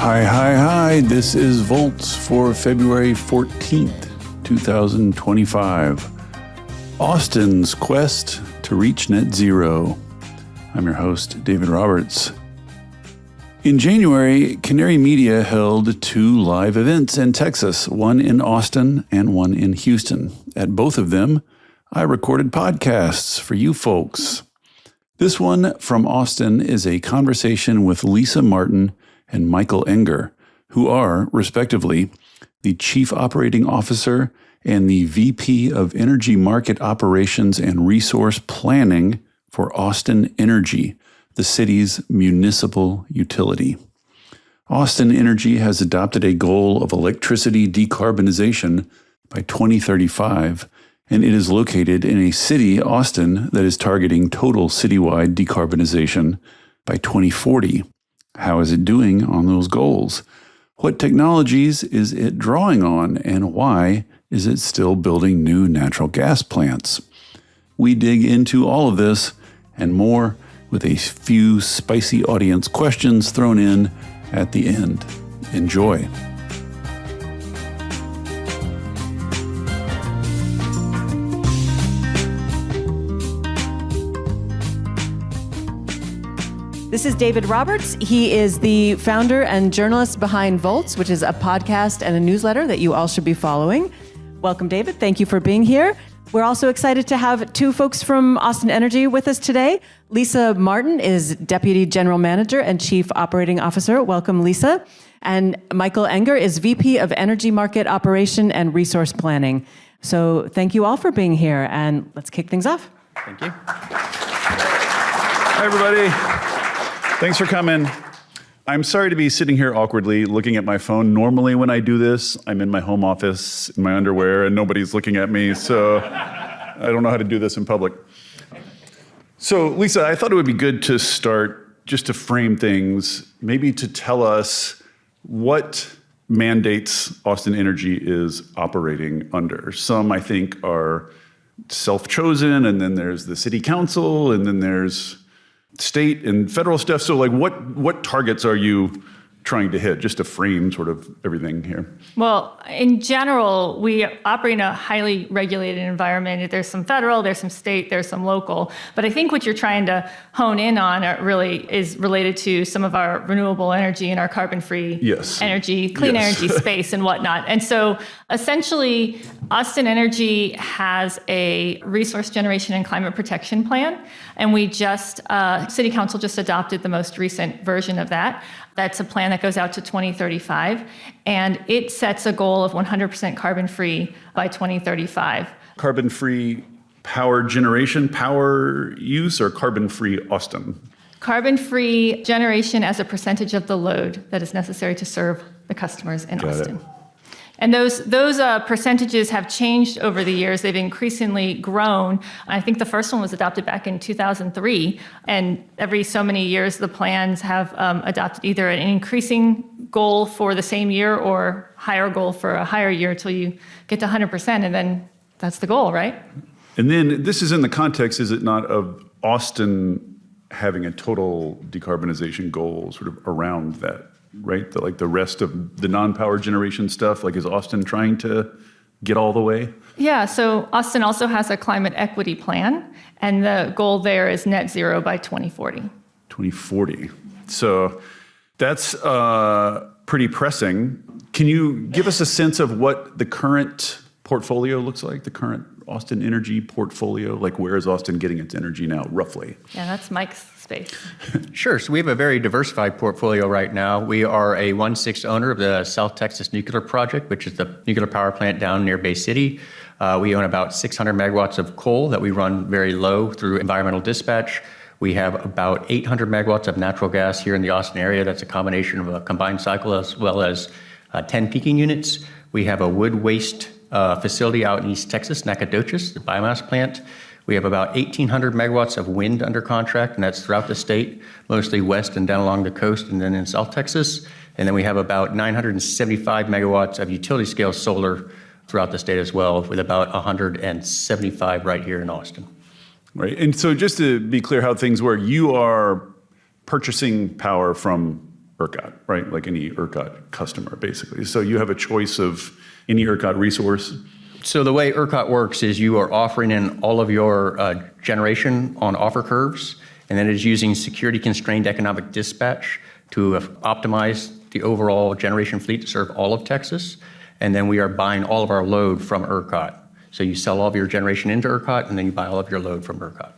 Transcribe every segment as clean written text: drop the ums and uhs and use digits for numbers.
Hi. This is Volts for February 14th, 2025. Austin's quest to reach net zero. I'm your host, David Roberts. In January, Canary Media held 2 live events in Texas, one in Austin and one in Houston. At both of them, I recorded podcasts for you folks. This one from Austin is a conversation with Lisa Martin and Michael Enger, who are, respectively, the Chief Operating Officer and the VP of Energy Market Operations and Resource Planning for Austin Energy, the city's municipal utility. Austin Energy has adopted a goal of electricity decarbonization by 2035, and it is located in a city, Austin, that is targeting total citywide decarbonization by 2040. How is it doing on those goals? What technologies is it drawing on, and why is it still building new natural gas plants? We dig into all of this and more with a few spicy audience questions thrown in at the end. Enjoy. This is David Roberts. He is the founder and journalist behind Volts, which is a podcast and a newsletter that you all should be following. Welcome, David. Thank you for being here. We're also excited to have 2 folks from Austin Energy with us today. Lisa Martin is Deputy General Manager and Chief Operating Officer. Welcome, Lisa. And Michael Enger is VP of Energy Market Operation and Resource Planning. So thank you all for being here, and let's kick things off. Thank you. Hi, everybody. Thanks for coming. I'm sorry to be sitting here awkwardly looking at my phone. Normally when I do this, I'm in my home office in my underwear and nobody's looking at me, so I don't know how to do this in public. So Lisa, I thought it would be good to start just to frame things, maybe to tell us what mandates Austin Energy is operating under. Some I think are self-chosen, and then there's the city council, and then there's state and federal stuff. So like what targets are you trying to hit, just to frame sort of everything here? Well, in general, we operate in a highly regulated environment. There's some federal, there's some state, there's some local. But I think what you're trying to hone in on really is related to some of our renewable energy and our carbon-free energy, clean energy space and whatnot. And so essentially, Austin Energy has a resource generation and climate protection plan. And we City Council just adopted the most recent version of that. That's a plan that goes out to 2035, and it sets a goal of 100% carbon-free by 2035. Carbon-free power generation, power use, or carbon-free Austin? Carbon-free generation as a percentage of the load that is necessary to serve the customers in Austin. And those percentages have changed over the years. They've increasingly grown. I think the first one was adopted back in 2003. And every so many years, the plans have adopted either an increasing goal for the same year or higher goal for a higher year until you get to 100%. And then that's the goal, right? And then this is in the context, is it not, of Austin having a total decarbonization goal sort of around that? Right? The rest of the non-power generation stuff, like is Austin trying to get all the way? Yeah, so Austin also has a climate equity plan, and the goal there is net zero by 2040. 2040. So that's pretty pressing. Can you give us a sense of what the current portfolio looks like, the current Austin Energy portfolio? Like, where is Austin getting its energy now, roughly? Yeah, that's Mike's space. Sure. So we have a very diversified portfolio right now. We are a 1/6 owner of the South Texas Nuclear Project, which is the nuclear power plant down near Bay City. We own about 600 megawatts of coal that we run very low through environmental dispatch. We have about 800 megawatts of natural gas here in the Austin area. That's a combination of a combined cycle as well as 10 peaking units. We have a wood waste facility out in East Texas, Nacogdoches, the biomass plant. We have about 1,800 megawatts of wind under contract, and that's throughout the state, mostly west and down along the coast and then in South Texas. And then we have about 975 megawatts of utility scale solar throughout the state as well, with about 175 right here in Austin. Right. And so just to be clear how things work, you are purchasing power from ERCOT, right? Like any ERCOT customer, basically. So you have a choice of any ERCOT resource. So the way ERCOT works is you are offering in all of your generation on offer curves, and then it is using security-constrained economic dispatch to optimize the overall generation fleet to serve all of Texas. And then we are buying all of our load from ERCOT. So you sell all of your generation into ERCOT, and then you buy all of your load from ERCOT.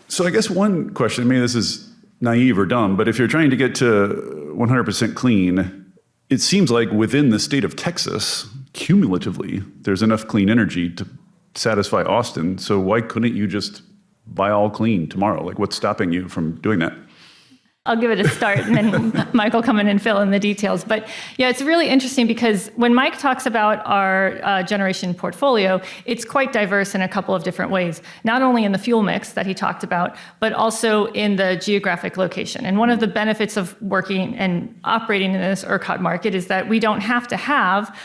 So I guess one question, maybe this is naive or dumb, but if you're trying to get to 100% clean, it seems like within the state of Texas, cumulatively, there's enough clean energy to satisfy Austin. So why couldn't you just buy all clean tomorrow? Like, what's stopping you from doing that? I'll give it a start, and then Mike will come in and fill in the details. But yeah, it's really interesting because when Mike talks about our generation portfolio, it's quite diverse in a couple of different ways, not only in the fuel mix that he talked about, but also in the geographic location. And one of the benefits of working and operating in this ERCOT market is that we don't have to have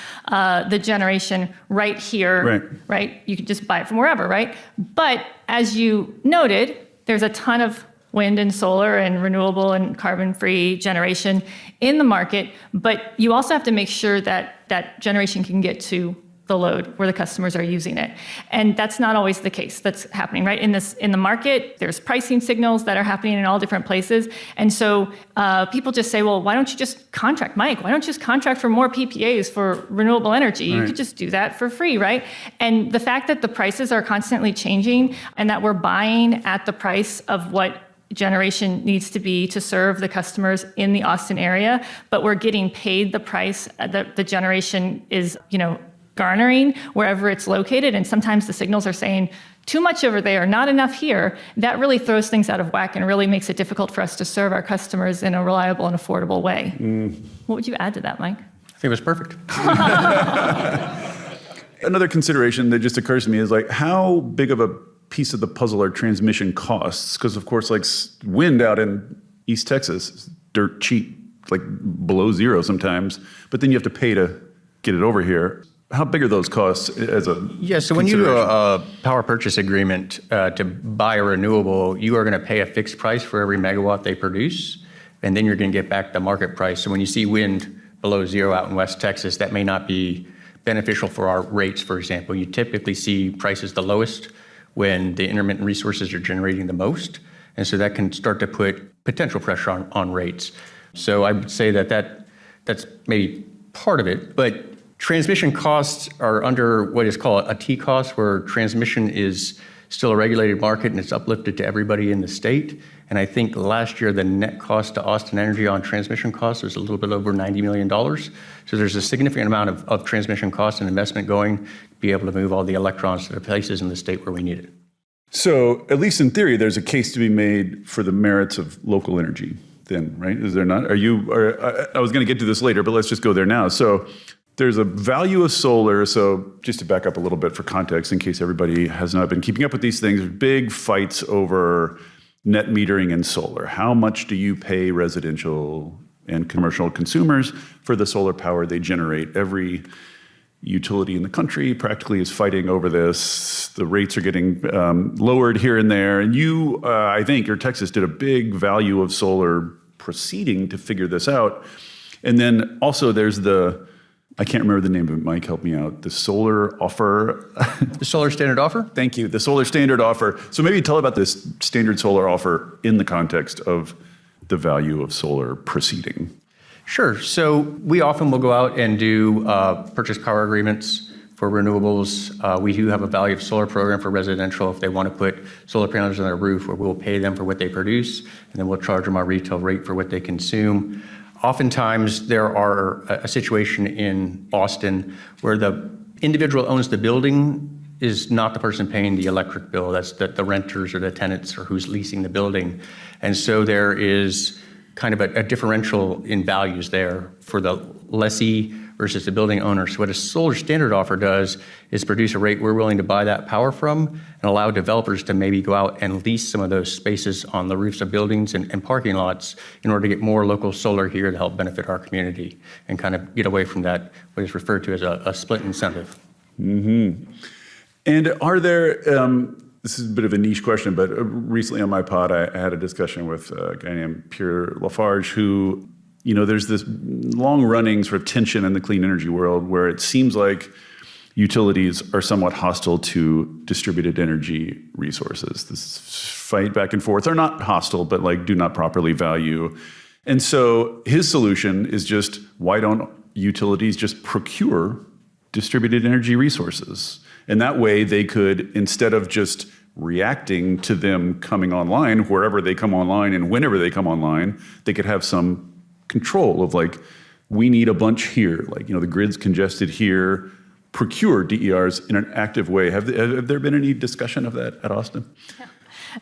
the generation right here, right? You can just buy it from wherever, right? But as you noted, there's a ton of wind and solar and renewable and carbon-free generation in the market, but you also have to make sure that that generation can get to the load where the customers are using it. And that's not always the case that's happening, right? In the market, there's pricing signals that are happening in all different places. And so people just say, well, why don't you just contract, Mike? Why don't you just contract for more PPAs for renewable energy? You could just do that for free, right? And the fact that the prices are constantly changing and that we're buying at the price of what generation needs to be to serve the customers in the Austin area, but we're getting paid the price that the generation is, garnering wherever it's located. And sometimes the signals are saying too much over there, not enough here. That really throws things out of whack and really makes it difficult for us to serve our customers in a reliable and affordable way. What would you add to that, Mike? I think it was perfect. Another consideration that just occurs to me is like, how big of a piece of the puzzle are transmission costs? Because of course, like wind out in East Texas is dirt cheap, like below zero sometimes, but then you have to pay to get it over here. How big are those costs as a so when you do a power purchase agreement to buy a renewable, you are going to pay a fixed price for every megawatt they produce, and then you're going to get back the market price. So when you see wind below zero out in West Texas, that may not be beneficial for our rates, for example. You typically see prices the lowest when the intermittent resources are generating the most. And so that can start to put potential pressure on rates. So I would say that's maybe part of it. But transmission costs are under what is called a T cost, where transmission is still a regulated market and it's uplifted to everybody in the state. And I think last year the net cost to Austin Energy on transmission costs was a little bit over $90 million. So there's a significant amount of transmission costs and investment going to be able to move all the electrons to the places in the state where we need it. So at least in theory, there's a case to be made for the merits of local energy then, right? Is there not? I was going to get to this later, but let's just go there now. So there's a value of solar. So just to back up a little bit for context, in case everybody has not been keeping up with these things, there's big fights over net metering and solar. How much do you pay residential and commercial consumers for the solar power they generate? Every utility in the country practically is fighting over this. The rates are getting lowered here and there. And you, I think, or Texas did a big value of solar proceeding to figure this out. And then also there's I can't remember the name of it, Mike, help me out. The solar offer. The solar standard offer? Thank you. The solar standard offer. So maybe tell about this standard solar offer in the context of the value of solar proceeding. Sure. So we often will go out and do purchase power agreements for renewables. We do have a value of solar program for residential if they want to put solar panels on their roof, where we'll pay them for what they produce, and then we'll charge them our retail rate for what they consume. Oftentimes, there are a situation in Austin where the individual owns the building is not the person paying the electric bill. That's the renters or the tenants or who's leasing the building. And so there is kind of a differential in values there for the lessee versus the building owner. So what a solar standard offer does is produce a rate we're willing to buy that power from and allow developers to maybe go out and lease some of those spaces on the roofs of buildings and parking lots in order to get more local solar here to help benefit our community and kind of get away from that, what is referred to as a split incentive. Mm-hmm. And are there, this is a bit of a niche question, but recently on my pod, I had a discussion with a guy named Pierre Lafarge, who there's this long-running sort of tension in the clean energy world where it seems like utilities are somewhat hostile to distributed energy resources. This fight back and forth. They're not hostile, but like do not properly value. And so his solution is just, why don't utilities just procure distributed energy resources? And that way they could, instead of just reacting to them coming online, wherever they come online and whenever they come online, they could have some control of like, we need a bunch here. Like, the grid's congested here. Procure DERs in an active way. Have there been any discussion of that at Austin? Yeah.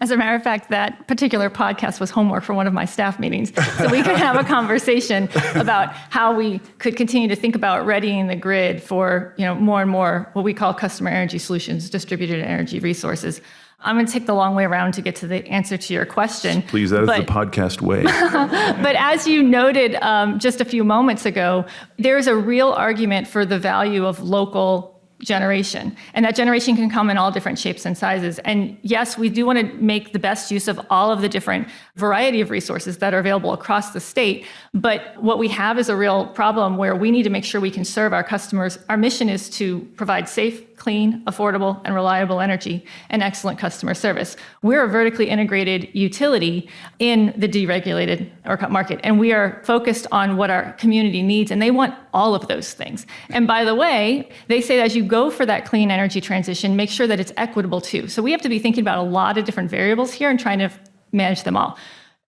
As a matter of fact, that particular podcast was homework for one of my staff meetings. So we could have a conversation about how we could continue to think about readying the grid for, more and more what we call customer energy solutions, distributed energy resources. I'm going to take the long way around to get to the answer to your question. Please, that is the podcast way. But as you noted just a few moments ago, there's a real argument for the value of local generation. And that generation can come in all different shapes and sizes. And yes, we do want to make the best use of all of the different variety of resources that are available across the state. But what we have is a real problem where we need to make sure we can serve our customers. Our mission is to provide safe, clean, affordable, and reliable energy and excellent customer service. We're a vertically integrated utility in the deregulated ERCOT market, and we are focused on what our community needs, and they want all of those things. And by the way, they say that as you go for that clean energy transition, make sure that it's equitable too. So we have to be thinking about a lot of different variables here and trying to manage them all.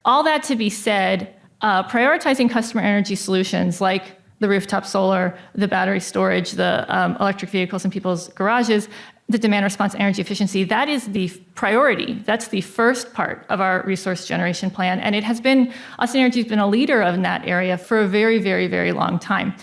All that to be said, prioritizing customer energy solutions like the rooftop solar, the battery storage, the electric vehicles in people's garages, the demand response energy efficiency, that is the priority. That's the first part of our resource generation plan. And it has been, Austin Energy has been a leader in that area for a very, very, very long time.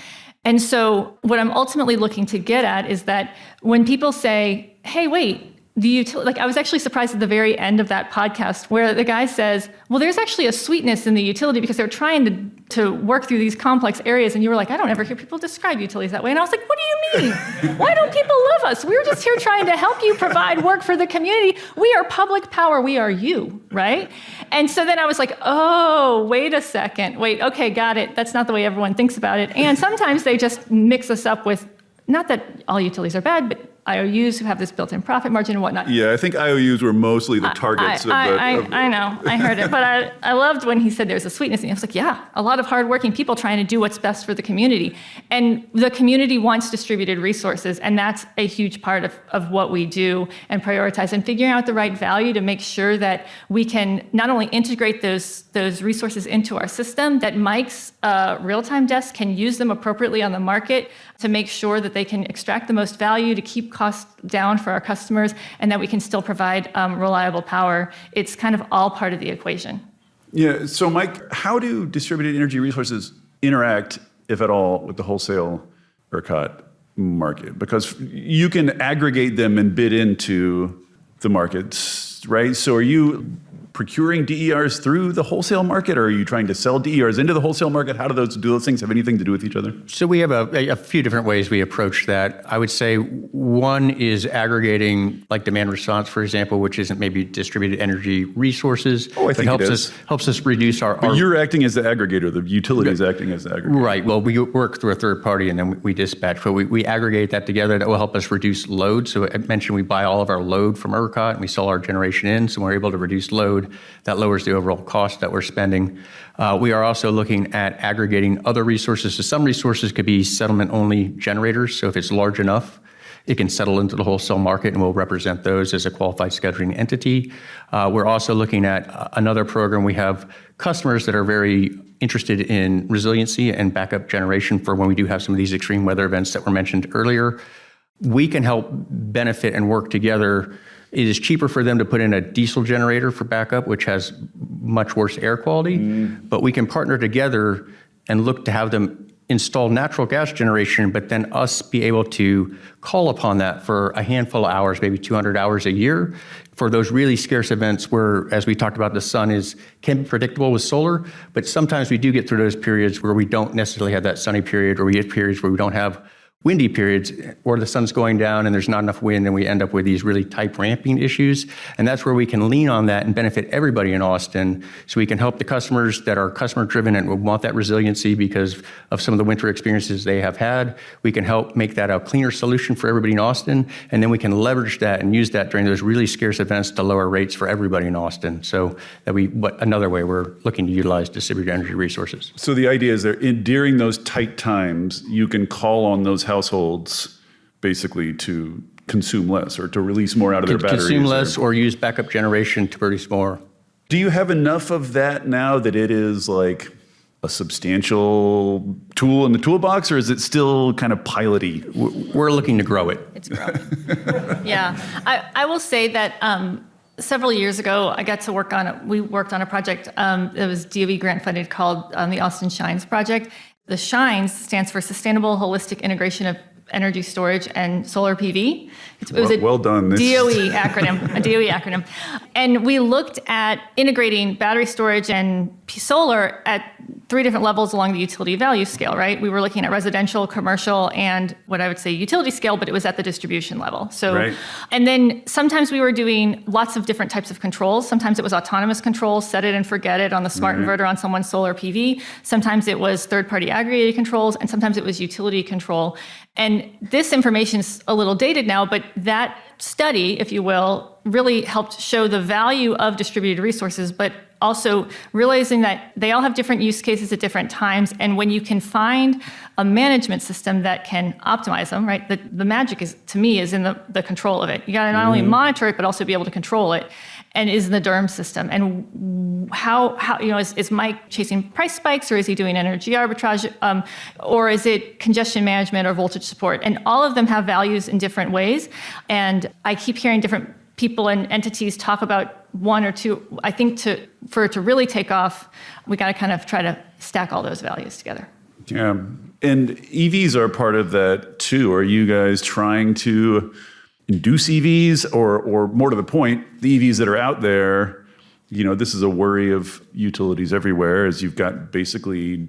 And so what I'm ultimately looking to get at is that when people say, hey, wait, the utility, like I was actually surprised at the very end of that podcast where the guy says, well, there's actually a sweetness in the utility because they're trying to work through these complex areas. And you were like, I don't ever hear people describe utilities that way. And I was like, what do you mean? Why don't people love us? We're just here trying to help you provide work for the community. We are public power. We are you, right? And so then I was like, oh, wait a second. Wait, okay, got it. That's not the way everyone thinks about it. And sometimes they just mix us up with, not that all utilities are bad, but IOUs who have this built-in profit margin and whatnot. Yeah, I think IOUs were mostly the targets. I know, I heard it. But I loved when he said there's a sweetness. And I was like, yeah, a lot of hardworking people trying to do what's best for the community. And the community wants distributed resources. And that's a huge part of what we do and prioritize and figuring out the right value to make sure that we can not only integrate those resources into our system, that Mike's real-time desk can use them appropriately on the market to make sure that they can extract the most value to keep costs down for our customers and that we can still provide reliable power. It's kind of all part of the equation. Yeah, so Mike, how do distributed energy resources interact, if at all, with the wholesale ERCOT market? Because you can aggregate them and bid into the markets, right? So are you procuring DERs through the wholesale market, or are you trying to sell DERs into the wholesale market? How do those things have anything to do with each other? So we have a few different ways we approach that. I would say one is aggregating, like demand response, for example, which isn't maybe distributed energy resources. Oh, I think but it is. helps us reduce our. But you're acting as the aggregator. The utility is acting as the aggregator. Right. Well, we work through a third party and then we dispatch. But we aggregate that together. That will help us reduce load. So I mentioned we buy all of our load from ERCOT and we sell our generation in. So we're able to reduce load. That lowers the overall cost that we're spending. We are also looking at aggregating other resources. So some resources could be settlement-only generators. So if it's large enough, it can settle into the wholesale market, and we'll represent those as a qualified scheduling entity. We're also looking at another program. We have customers that are very interested in resiliency and backup generation for when we do have some of these extreme weather events that were mentioned earlier. We can help benefit and work together. It is cheaper for them to put in a diesel generator for backup, which has much worse air quality, but we can partner together and look to have them install natural gas generation, but then us be able to call upon that for a handful of hours, maybe 200 hours a year, for those really scarce events where, as we talked about, the sun can be predictable with solar, but sometimes we do get through those periods where we don't necessarily have that sunny period, or we get periods where we don't have windy periods where the sun's going down and there's not enough wind, and we end up with these really tight ramping issues. And that's where we can lean on that and benefit everybody in Austin, so we can help the customers that are customer driven and want that resiliency because of some of the winter experiences they have had. We can help make that a cleaner solution for everybody in Austin, and then we can leverage that and use that during those really scarce events to lower rates for everybody in Austin. So that another way we're looking to utilize distributed energy resources. So the idea is that during those tight times, you can call on those households basically to consume less or to release more out of their batteries. Consume less or use backup generation to produce more. Do you have enough of that now that it is like a substantial tool in the toolbox, or is it still kind of piloty? We're looking to grow it. It's growing. Yeah. I will say that several years ago, we worked on a project that was DOE grant funded called the Austin Shines Project. The Shines stands for Sustainable Holistic Integration of Energy Storage and Solar PV. It was a well done. DOE acronym. And we looked at integrating battery storage and solar at 3 different levels along the utility value scale, right? We were looking at residential, commercial, and what I would say utility scale, but it was at the distribution level. So, right. And then sometimes we were doing lots of different types of controls. Sometimes it was autonomous controls, set it and forget it on the smart inverter on someone's solar PV. Sometimes it was third-party aggregated controls, and sometimes it was utility control. And this information is a little dated now, but that study, if you will, really helped show the value of distributed resources, but also realizing that they all have different use cases at different times. And when you can find a management system that can optimize them, right? The magic is, to me, is in the control of it. You got to not only monitor it, but also be able to control it. And is in the DERM system. And how is Mike chasing price spikes, or is he doing energy arbitrage, or is it congestion management or voltage support? And all of them have values in different ways. And I keep hearing different people and entities talk about one or two. I think for it to really take off, we got to kind of try to stack all those values together. Yeah, and EVs are part of that too. Are you guys trying to induce EVs, or more to the point, the EVs that are out there? This is a worry of utilities everywhere, as you've got basically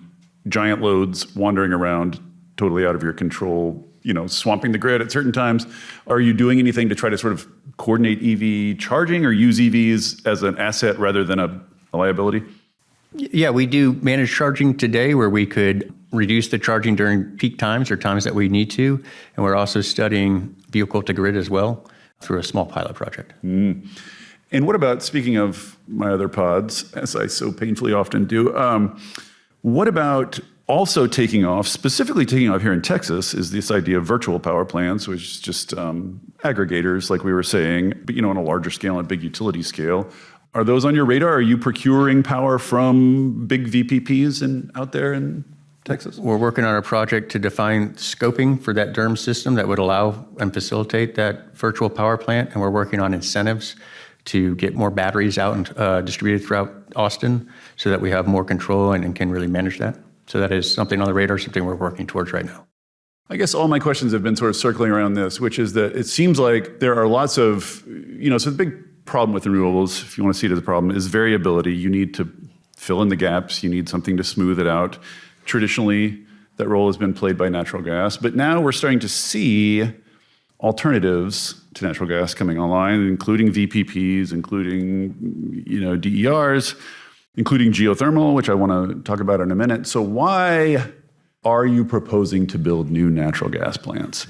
giant loads wandering around totally out of your control, swamping the grid at certain times. Are you doing anything to try to sort of coordinate EV charging or use EVs as an asset rather than a liability? Yeah, we do manage charging today, where we could reduce the charging during peak times or times that we need to. And we're also studying vehicle to grid as well through a small pilot project. And what about, speaking of my other pods, as I so painfully often do, what about also specifically taking off here in Texas, is this idea of virtual power plants, which is just aggregators, like we were saying, but on a larger scale and a big utility scale. Are those on your radar? Are you procuring power from big VPPs out there in Texas? We're working on a project to define scoping for that DERM system that would allow and facilitate that virtual power plant. And we're working on incentives to get more batteries out and distributed throughout Austin, so that we have more control and can really manage that. So that is something on the radar, something we're working towards right now. I guess all my questions have been sort of circling around this, which is that it seems like there are lots of, so the big problem with renewables, if you want to see it as a problem, is variability. You need to fill in the gaps. You need something to smooth it out. Traditionally, that role has been played by natural gas, but now we're starting to see alternatives to natural gas coming online, including VPPs, including DERs, including geothermal, which I want to talk about in a minute. So why are you proposing to build new natural gas plants?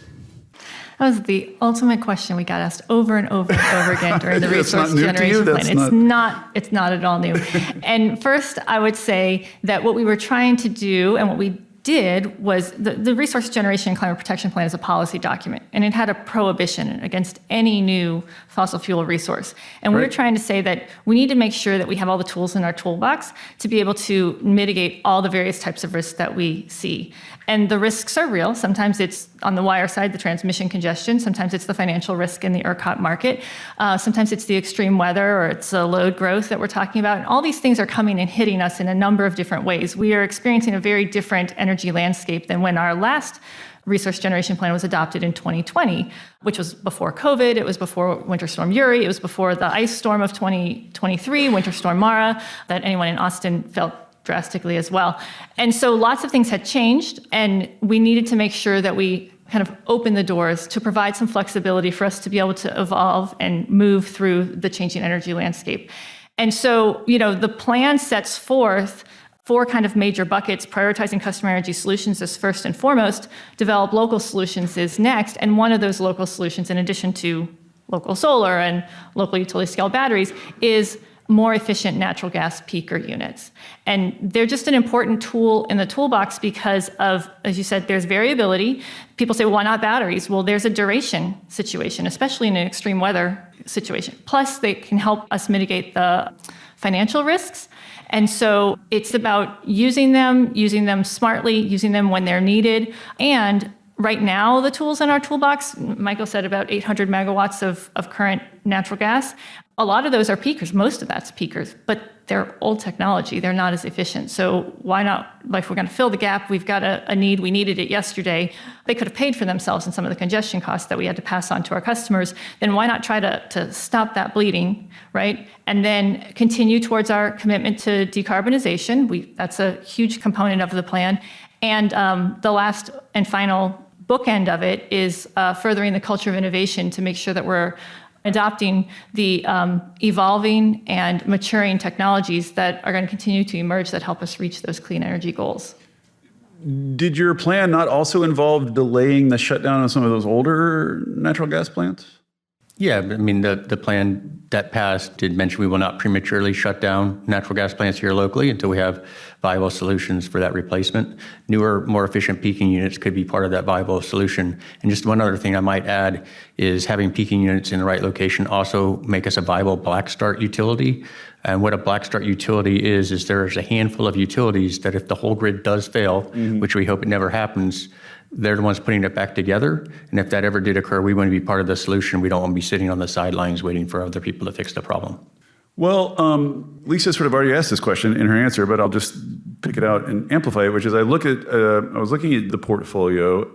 That was the ultimate question we got asked over and over and over again during the resource generation plan. It's not at all new. And first, I would say that what we were trying to do and what we did was the Resource Generation and Climate Protection Plan is a policy document, and it had a prohibition against any new fossil fuel resource. And we were trying to say that we need to make sure that we have all the tools in our toolbox to be able to mitigate all the various types of risks that we see. And the risks are real. Sometimes it's on the wire side, the transmission congestion. Sometimes it's the financial risk in the ERCOT market. Sometimes it's the extreme weather, or it's the load growth that we're talking about. And all these things are coming and hitting us in a number of different ways. We are experiencing a very different energy landscape than when our last Resource Generation Plan was adopted in 2020, which was before COVID. It was before Winter Storm Uri. It was before the ice storm of 2023, Winter Storm Mara, that anyone in Austin felt drastically as well. And so lots of things had changed, and we needed to make sure that we kind of opened the doors to provide some flexibility for us to be able to evolve and move through the changing energy landscape. And so, the plan sets forth 4 kind of major buckets. Prioritizing customer energy solutions is first and foremost, develop local solutions is next, and one of those local solutions, in addition to local solar and local utility scale batteries, is more efficient natural gas peaker units. And they're just an important tool in the toolbox because of, as you said, there's variability. People say, well, why not batteries? Well, there's a duration situation, especially in an extreme weather situation. Plus, they can help us mitigate the financial risks. And so it's about using them smartly, using them when they're needed. And right now, the tools in our toolbox, Michael said about 800 megawatts of current natural gas. A lot of those are peakers. Most of that's peakers, but they're old technology. They're not as efficient. So why not, if we're going to fill the gap, we've got a need, we needed it yesterday. They could have paid for themselves in some of the congestion costs that we had to pass on to our customers. Then why not try to stop that bleeding, right? And then continue towards our commitment to decarbonization. That's a huge component of the plan. And the last and final bookend of it is furthering the culture of innovation to make sure that we're adopting the evolving and maturing technologies that are going to continue to emerge that help us reach those clean energy goals. Did your plan not also involve delaying the shutdown of some of those older natural gas plants? Yeah, the plan that passed did mention we will not prematurely shut down natural gas plants here locally until we have viable solutions for that replacement. Newer, more efficient peaking units could be part of that viable solution. And just one other thing I might add is having peaking units in the right location also make us a viable black start utility. And what a black start utility is there's a handful of utilities that if the whole grid does fail, which we hope it never happens, they're the ones putting it back together. And if that ever did occur, we want to be part of the solution. We don't want to be sitting on the sidelines waiting for other people to fix the problem. Well, Lisa sort of already asked this question in her answer, but I'll just pick it out and amplify it, which is I was looking at the portfolio,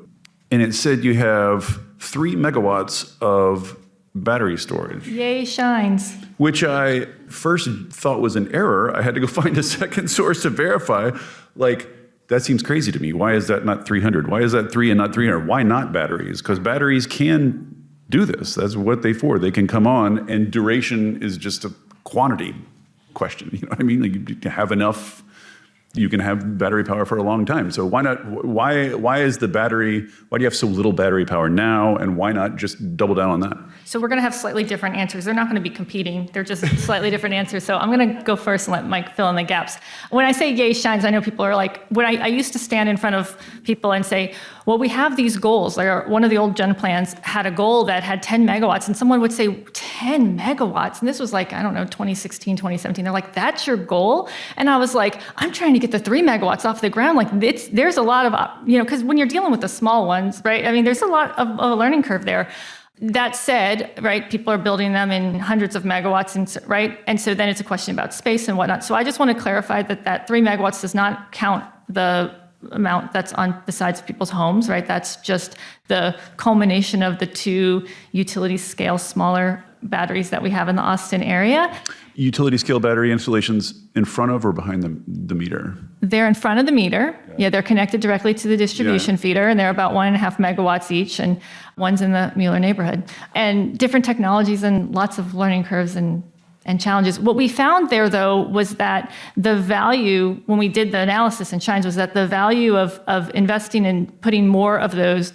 and it said you have 3 megawatts of battery storage. Yay, shines. Which I first thought was an error. I had to go find a second source to verify. That seems crazy to me. Why is that not 300? Why is that 3 and not 300? Why not batteries? Because batteries can do this. That's what they're for. They can come on, and duration is just a quantity question. You know what I mean? You have enough, you can have battery power for a long time. So why not? Why is the battery? Why do you have so little battery power now? And why not just double down on that? So we're going to have slightly different answers. They're not going to be competing. They're just slightly different answers. So I'm going to go first and let Mike fill in the gaps. When I say yay shines, I know people are like, when I used to stand in front of people and say, well, we have these goals. One of the old gen plans had a goal that had 10 megawatts, and someone would say 10 megawatts. And this was 2016, 2017. They're like, that's your goal? And I was like, I'm trying to get the 3 megawatts off the ground. There's a lot of, because when you're dealing with the small ones, right? There's a lot of a learning curve there. That said, right, people are building them in hundreds of megawatts, right? And so then it's a question about space and whatnot. So I just want to clarify that 3 megawatts does not count the amount that's on the sides of people's homes, right? That's just the culmination of the 2 utility scale smaller batteries that we have in the Austin area. Utility scale battery installations in front of or behind the meter? They're in front of the meter. Yeah, they're connected directly to the distribution feeder, and they're about 1.5 megawatts each, and one's in the Mueller neighborhood. And different technologies and lots of learning curves and challenges. What we found there, though, was that the value, when we did the analysis in Shines, was that the value of investing in putting more of those,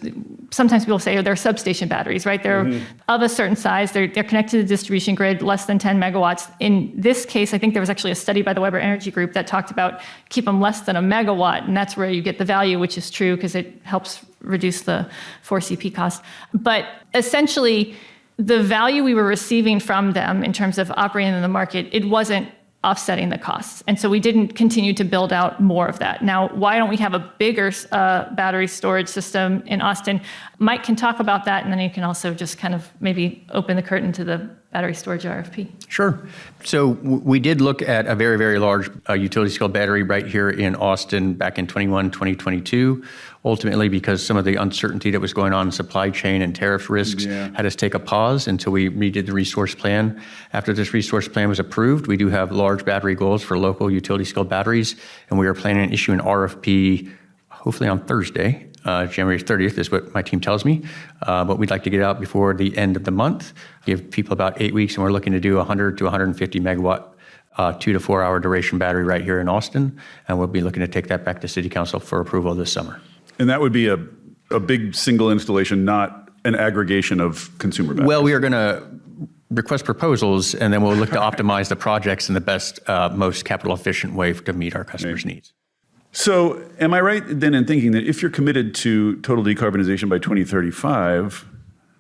sometimes people say they're substation batteries, right? They're of a certain size. They're connected to the distribution grid, less than 10 megawatts. In this case, I think there was actually a study by the Weber Energy Group that talked about keep them less than a megawatt, and that's where you get the value, which is true because it helps reduce the 4CP cost. But essentially, the value we were receiving from them in terms of operating in the market, it wasn't offsetting the costs. And so we didn't continue to build out more of that. Now, why don't we have a bigger battery storage system in Austin? Mike can talk about that, and then you can also just kind of maybe open the curtain to the battery storage RFP. Sure. So we did look at a very, very large utility scale battery right here in Austin back in 2022. Ultimately, because some of the uncertainty that was going on in supply chain and tariff risks had us take a pause until we redid the resource plan. After this resource plan was approved, we do have large battery goals for local utility scale batteries, and we are planning to issue an RFP hopefully on Thursday January 30th is what my team tells me. But we'd like to get out before the end of the month, give people about 8 weeks, and we're looking to do 100 to 150 megawatt 2 to 4 hour duration battery right here in Austin. And we'll be looking to take that back to City Council for approval this summer. And that would be a big single installation, not an aggregation of consumer batteries. Well, we are going to request proposals, and then we'll look to optimize the projects in the best, most capital efficient way to meet our customers' needs. So am I right then in thinking that if you're committed to total decarbonization by 2035,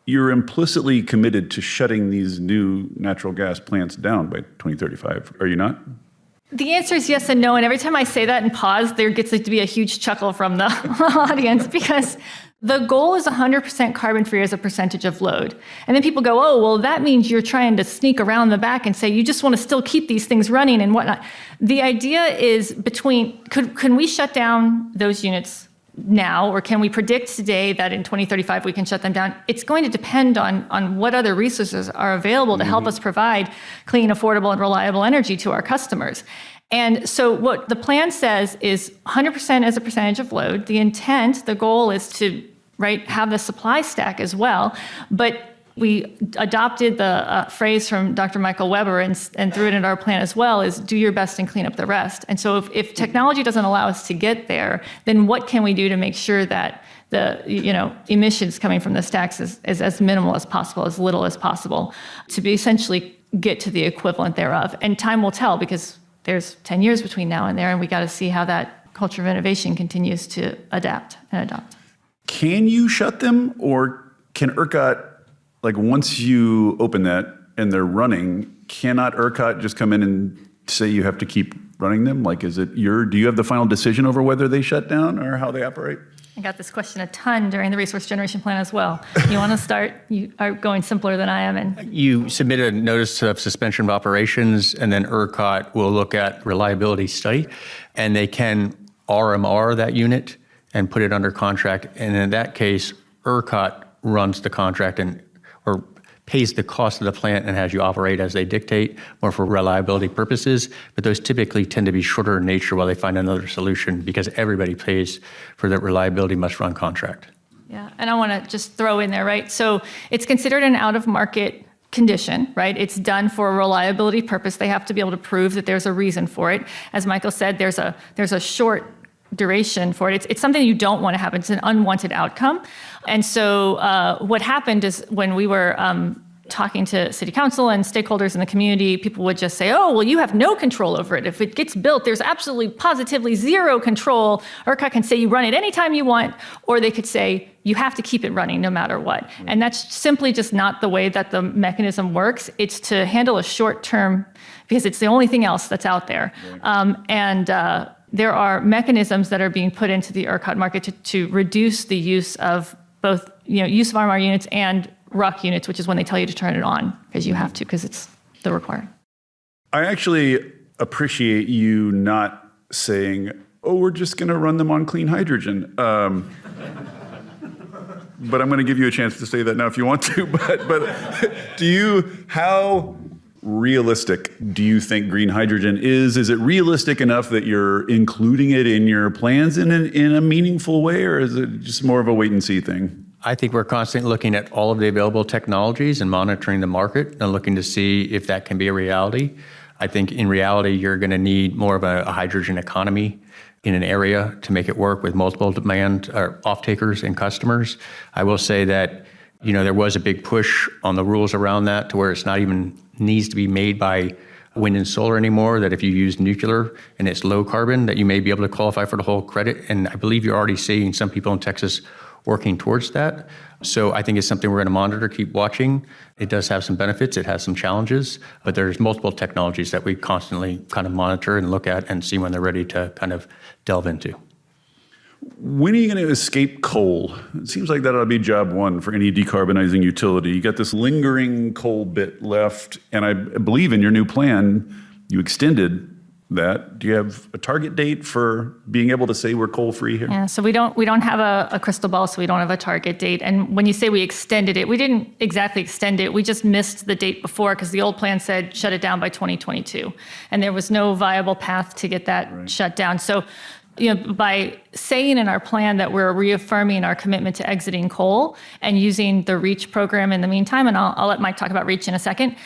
you're implicitly committed to shutting these new natural gas plants down by 2035, are you not? The answer is yes and no. And every time I say that and pause, there gets to be a huge chuckle from the audience, because the goal is 100% carbon free as a percentage of load. And then people go, oh, well, that means you're trying to sneak around the back and say you just want to still keep these things running and whatnot. The idea is can we shut down those units now, or can we predict today that in 2035 we can shut them down? It's going to depend on what other resources are available to help us provide clean, affordable, and reliable energy to our customers. And so what the plan says is 100% as a percentage of load. The intent, the goal is to have the supply stack as well. But we adopted the phrase from Dr. Michael Weber and threw it in our plan as well, is do your best and clean up the rest. And so if technology doesn't allow us to get there, then what can we do to make sure that the emissions coming from the stacks is as minimal as possible, as little as possible, to be essentially get to the equivalent thereof. And time will tell, because there's 10 years between now and there, and we got to see how that culture of innovation continues to adapt and adopt. Can you shut them, or can ERCOT, once you open that and they're running, cannot ERCOT just come in and say you have to keep running them? Do you have the final decision over whether they shut down or how they operate? I got this question a ton during the resource generation plan as well. You want to start? You are going simpler than I am. And you submit a notice of suspension of operations, and then ERCOT will look at reliability study, and they can RMR that unit and put it under contract. And in that case, ERCOT runs the contract or pays the cost of the plant and has you operate as they dictate, more for reliability purposes. But those typically tend to be shorter in nature while they find another solution, because everybody pays for that reliability must-run contract. Yeah, and I want to just throw in there, right? So it's considered an out-of-market condition, right? It's done for a reliability purpose. They have to be able to prove that there's a reason for it. As Michael said, there's a short duration for it. It's something you don't want to happen. It's an unwanted outcome. And so what happened is when we were talking to city council and stakeholders in the community, people would just say, oh, well, you have no control over it. If it gets built, there's absolutely positively zero control. ERCOT can say you run it anytime you want, or they could say you have to keep it running no matter what. Right. And that's simply just not the way that the mechanism works. It's to handle a short term, because it's the only thing else that's out there. Right. There are mechanisms that are being put into the ERCOT market to reduce the use of both, use of RMR units and RUC units, which is when they tell you to turn it on, because you have to, because it's the required. I actually appreciate you not saying, oh, we're just going to run them on clean hydrogen. But I'm going to give you a chance to say that now if you want to. But how realistic do you think green hydrogen is? Is it realistic enough that you're including it in your plans in a meaningful way, or is it just more of a wait and see thing? I think we're constantly looking at all of the available technologies and monitoring the market and looking to see if that can be a reality. I think in reality, you're going to need more of a hydrogen economy in an area to make it work with multiple demand or off-takers and customers. I will say that, there was a big push on the rules around that to where it's not even needs to be made by wind and solar anymore, that if you use nuclear and it's low carbon, that you may be able to qualify for the whole credit. And I believe you're already seeing some people in Texas working towards that. So I think it's something we're going to monitor, keep watching. It does have some benefits, it has some challenges, but there's multiple technologies that we constantly kind of monitor and look at and see when they're ready to kind of delve into. When are you going to escape coal? It seems like that ought to be job one for any decarbonizing utility. You got this lingering coal bit left, and I believe in your new plan, you extended that. Do you have a target date for being able to say we're coal-free here? Yeah, so we don't have a crystal ball, so we don't have a target date. And when you say we extended it, we didn't exactly extend it. We just missed the date before, because the old plan said shut it down by 2022. And there was no viable path to get that shut down. So by saying in our plan that we're reaffirming our commitment to exiting coal and using the REACH program in the meantime, and I'll let Mike talk about REACH in a second.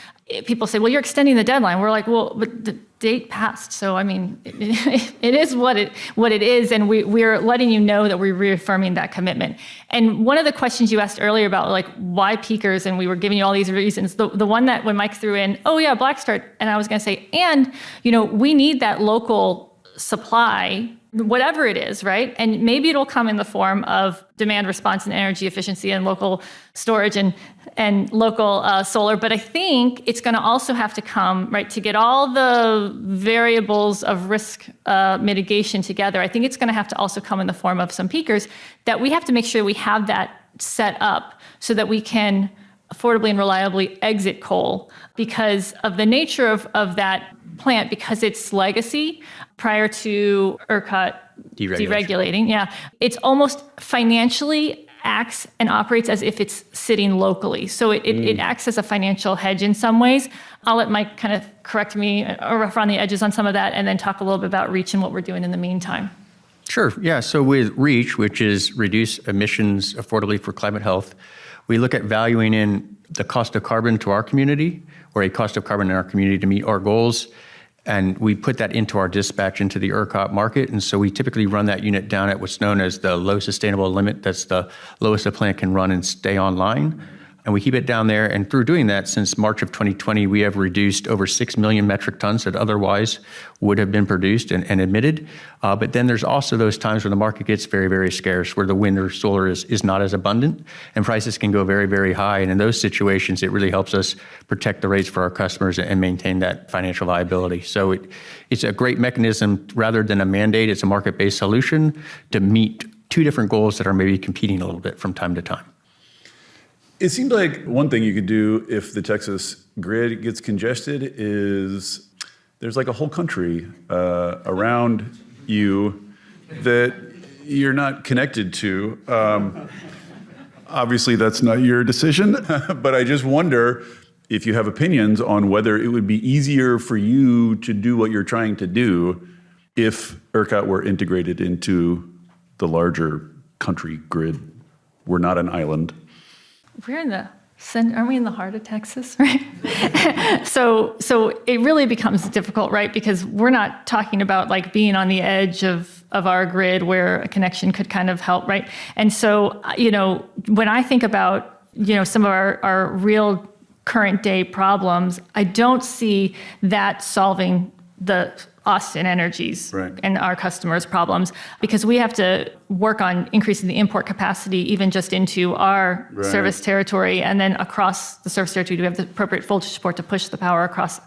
People say, well, you're extending the deadline. We're like, well, but the date passed. So, I mean, it is what it is. And we're letting you know that we're reaffirming that commitment. And one of the questions you asked earlier about like why peakers, and we were giving you all these reasons, the one that when Mike threw in, oh yeah, black start, and I was going to say, and, we need that local supply, whatever it is, right? And maybe it'll come in the form of demand response and energy efficiency and local storage and local solar. But I think it's going to also have to come, right, to get all the variables of risk mitigation together. I think it's going to have to also come in the form of some peakers that we have to make sure we have that set up so that we can affordably and reliably exit coal because of the nature of that plant, because it's legacy prior to ERCOT deregulating. Yeah. It's almost financially acts and operates as if it's sitting locally. So it acts as a financial hedge in some ways. I'll let Mike kind of correct me or rough around the edges on some of that and then talk a little bit about REACH and what we're doing in the meantime. Sure. Yeah. So with REACH, which is reduce emissions affordably for climate health, we look at valuing in the cost of carbon to our community or a cost of carbon in our community to meet our goals. And we put that into our dispatch into the ERCOT market. And so we typically run that unit down at what's known as the low sustainable limit. That's the lowest a plant can run and stay online. And we keep it down there. And through doing that, since March of 2020, we have reduced over 6 million metric tons that otherwise would have been produced and emitted. But then there's also those times when the market gets very, very scarce, where the wind or solar is not as abundant, and prices can go very, very high. And in those situations, it really helps us protect the rates for our customers and maintain that financial viability. So it's a great mechanism rather than a mandate. It's a market-based solution to meet two different goals that are maybe competing a little bit from time to time. It seems like one thing you could do if the Texas grid gets congested is there's like a whole country around you that you're not connected to. Obviously, that's not your decision, but I just wonder if you have opinions on whether it would be easier for you to do what you're trying to do if ERCOT were integrated into the larger country grid. We're not an island. We're in the center, aren't we in the heart of Texas, right? So it really becomes difficult, right? Because we're not talking about like being on the edge of our grid where a connection could kind of help, right? And so, when I think about, some of our real current day problems, I don't see that solving the Austin Energy's and our customers' problems, because we have to work on increasing the import capacity even just into our service territory, and then across the service territory, do we have the appropriate voltage support to push the power across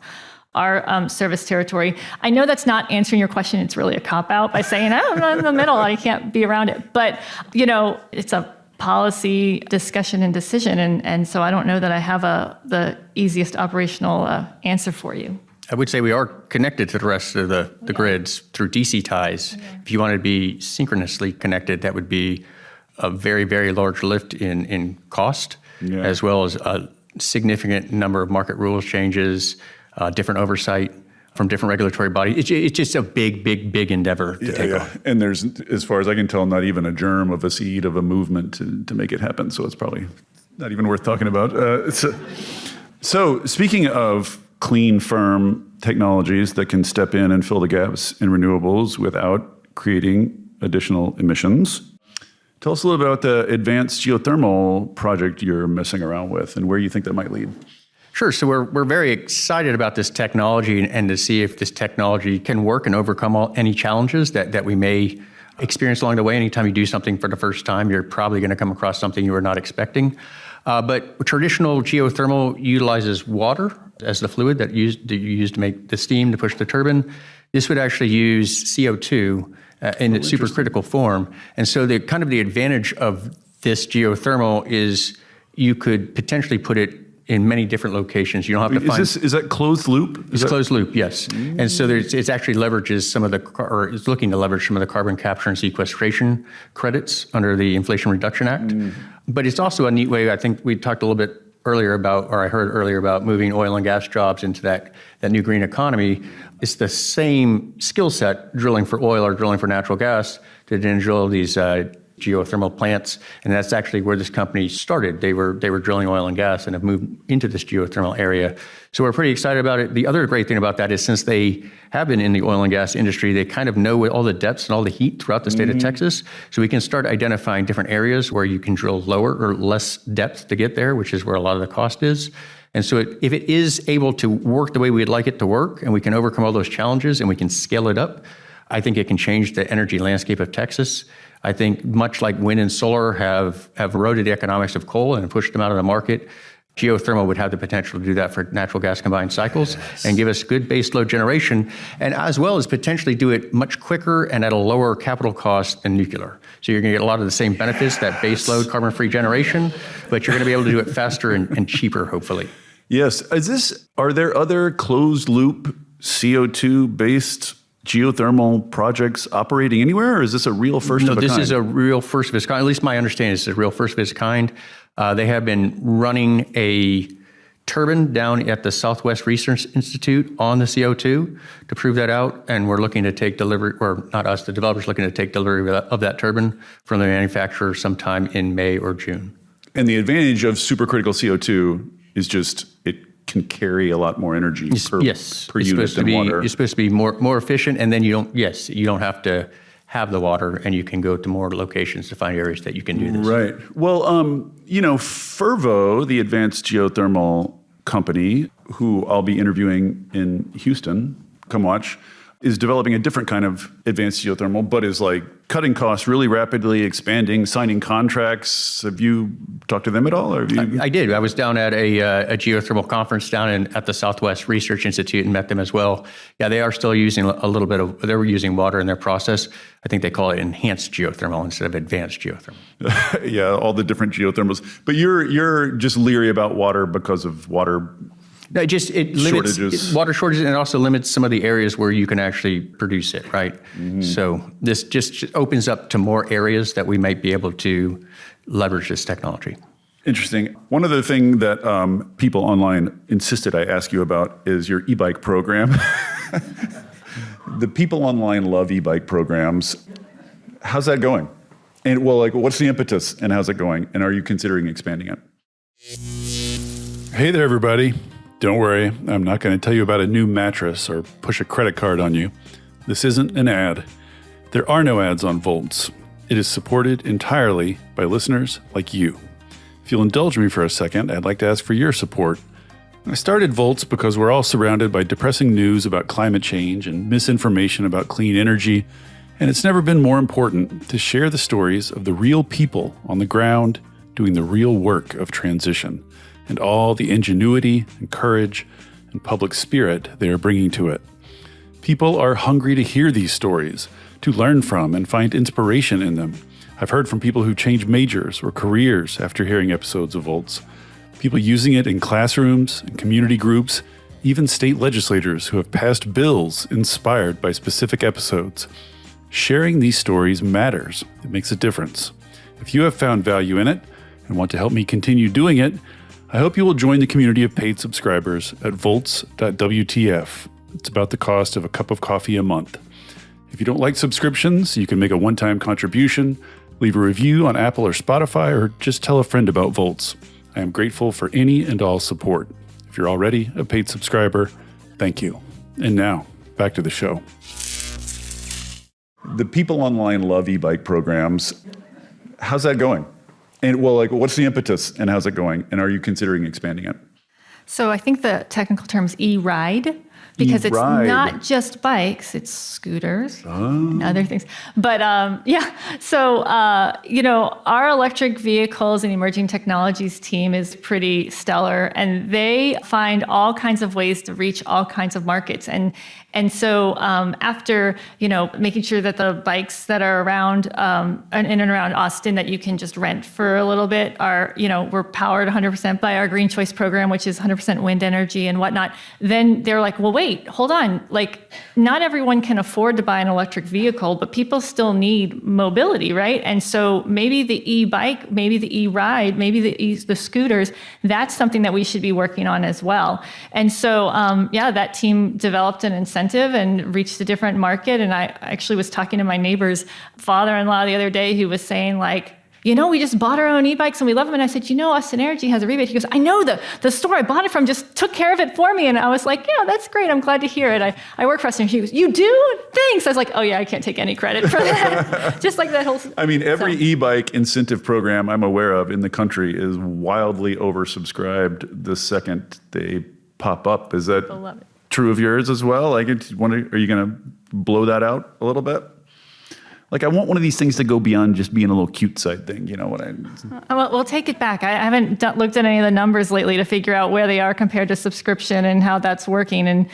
our service territory? I know that's not answering your question. It's really a cop-out by saying, I'm not in the middle, I can't be around it. But, it's a policy discussion and decision, and so I don't know that I have the easiest operational answer for you. I would say we are connected to the rest of the grids through DC ties. Yeah. If you wanted to be synchronously connected, that would be a very, very large lift in cost, as well as a significant number of market rules changes, different oversight from different regulatory bodies. It's just a big, big, big endeavor to take on. And there's, as far as I can tell, not even a germ of a seed of a movement to make it happen. So it's probably not even worth talking about. So speaking of clean, firm technologies that can step in and fill the gaps in renewables without creating additional emissions. Tell us a little bit about the advanced geothermal project you're messing around with and where you think that might lead. Sure. So we're very excited about this technology and to see if this technology can work and overcome any challenges that we may experience along the way. Anytime you do something for the first time, you're probably going to come across something you were not expecting. But traditional geothermal utilizes water as the fluid that you use to make the steam to push the turbine. This would actually use CO2 in its supercritical form. And so the advantage of this geothermal is you could potentially put it in many different locations. You don't have to find. Is that closed loop? It's closed loop, yes. And so it's actually leverages it's looking to leverage some of the carbon capture and sequestration credits under the Inflation Reduction Act. But it's also a neat way. I think we talked a little bit earlier about, or I heard earlier about moving oil and gas jobs into that new green economy, it's the same skill set drilling for oil or drilling for natural gas to then drill these geothermal plants, and that's actually where this company started. They were drilling oil and gas and have moved into this geothermal area. So we're pretty excited about it. The other great thing about that is since they have been in the oil and gas industry, they kind of know all the depths and all the heat throughout the state of Texas. So we can start identifying different areas where you can drill lower or less depth to get there, which is where a lot of the cost is. And so if it is able to work the way we'd like it to work, and we can overcome all those challenges and we can scale it up, I think it can change the energy landscape of Texas. I think much like wind and solar have eroded the economics of coal and pushed them out of the market, geothermal would have the potential to do that for natural gas combined cycles and give us good baseload generation, and as well as potentially do it much quicker and at a lower capital cost than nuclear. So you're going to get a lot of the same benefits, that baseload carbon-free generation, but you're going to be able to do it faster and cheaper, hopefully. Yes. Are there other closed loop CO2 based geothermal projects operating anywhere, or is this a real first of a kind? No, this is a real first of its kind. At least my understanding is it's a real first of its kind. They have been running a turbine down at the Southwest Research Institute on the CO2 to prove that out, and we're looking to take delivery, or not us, the developer's looking to take delivery of that turbine from the manufacturer sometime in May or June. And the advantage of supercritical CO2 is just it can carry a lot more energy per unit than water. It's supposed to be more efficient, and then you don't have to have the water, and you can go to more locations to find areas that you can do this. Right. Well, Fervo, the advanced geothermal company, who I'll be interviewing in Houston, come watch, is developing a different kind of advanced geothermal, but is like cutting costs really rapidly, expanding, signing contracts. Have you talked to them at all? Or have you... I did. I was down at a geothermal conference down at the Southwest Research Institute and met them as well. Yeah, they are still using they were using water in their process. I think they call it enhanced geothermal instead of advanced geothermal. Yeah, all the different geothermals. But you're just leery about water because of water. No, it limits water shortages, and it also limits some of the areas where you can actually produce it, right? Mm-hmm. So this just opens up to more areas that we might be able to leverage this technology. Interesting. One other thing that people online insisted I ask you about is your e-bike program. The people online love e-bike programs. How's that going? And what's the impetus and how's it going? And are you considering expanding it? Hey there, everybody. Don't worry, I'm not going to tell you about a new mattress or push a credit card on you. This isn't an ad. There are no ads on Volts. It is supported entirely by listeners like you. If you'll indulge me for a second, I'd like to ask for your support. I started Volts because we're all surrounded by depressing news about climate change and misinformation about clean energy, and it's never been more important to share the stories of the real people on the ground doing the real work of transition, and all the ingenuity and courage and public spirit they are bringing to it. People are hungry to hear these stories, to learn from and find inspiration in them. I've heard from people who change majors or careers after hearing episodes of Volts, people using it in classrooms and community groups, even state legislators who have passed bills inspired by specific episodes. Sharing these stories matters. It makes a difference. If you have found value in it and want to help me continue doing it, I hope you will join the community of paid subscribers at volts.wtf. It's about the cost of a cup of coffee a month. If you don't like subscriptions, you can make a one-time contribution, leave a review on Apple or Spotify, or just tell a friend about Volts. I am grateful for any and all support. If you're already a paid subscriber, thank you. And now, back to the show. The people online love e-bike programs. How's that going? And what's the impetus and how's it going? And are you considering expanding it? So I think the technical term is e-ride, because it's not just bikes, it's scooters and other things. But so our electric vehicles and emerging technologies team is pretty stellar, and they find all kinds of ways to reach all kinds of markets. And so after, making sure that the bikes that are around in and around Austin that you can just rent for a little bit are, we're powered 100% by our Green Choice program, which is 100% wind energy and whatnot. Then they're like, well, well, wait, hold on. Like, not everyone can afford to buy an electric vehicle, but people still need mobility, right? And so maybe the e-bike, maybe the e-ride, maybe the scooters, that's something that we should be working on as well. And so, that team developed an incentive and reached a different market. And I actually was talking to my neighbor's father-in-law the other day who was saying, like, we just bought our own e-bikes and we love them. And I said, Austin Energy has a rebate. He goes, I know, the store I bought it from just took care of it for me. And I was like, yeah, that's great. I'm glad to hear it. I work for us. And he goes, you do? Thanks. I was like, oh yeah, I can't take any credit for that. Just like that whole. I mean, every e-bike incentive program I'm aware of in the country is wildly oversubscribed the second they pop up. Is that true of yours as well? Like, are you going to blow that out a little bit? Like, I want one of these things to go beyond just being a little cute side thing. You know what I mean? We'll take it back. I haven't looked at any of the numbers lately to figure out where they are compared to subscription and how that's working and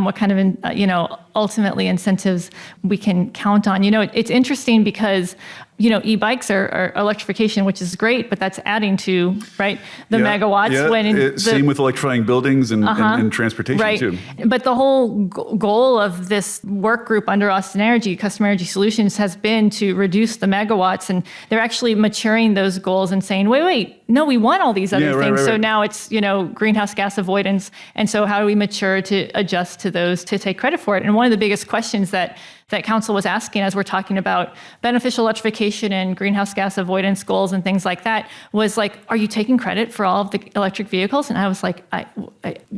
what kind of, ultimately incentives we can count on. It's interesting because, e-bikes are electrification, which is great, but that's adding to, right, the megawatts. Yeah, same with electrifying buildings and transportation, right. too. But the whole goal of this work group under Austin Energy, Customer Energy Solutions, has been to reduce the megawatts. And they're actually maturing those goals and saying, wait, no, we want all these other things. So now it's, greenhouse gas avoidance. And so how do we mature to adjust to those to take credit for it? And one of the biggest questions that council was asking as we're talking about beneficial electrification and greenhouse gas avoidance goals and things like that was like, are you taking credit for all of the electric vehicles? And I was like,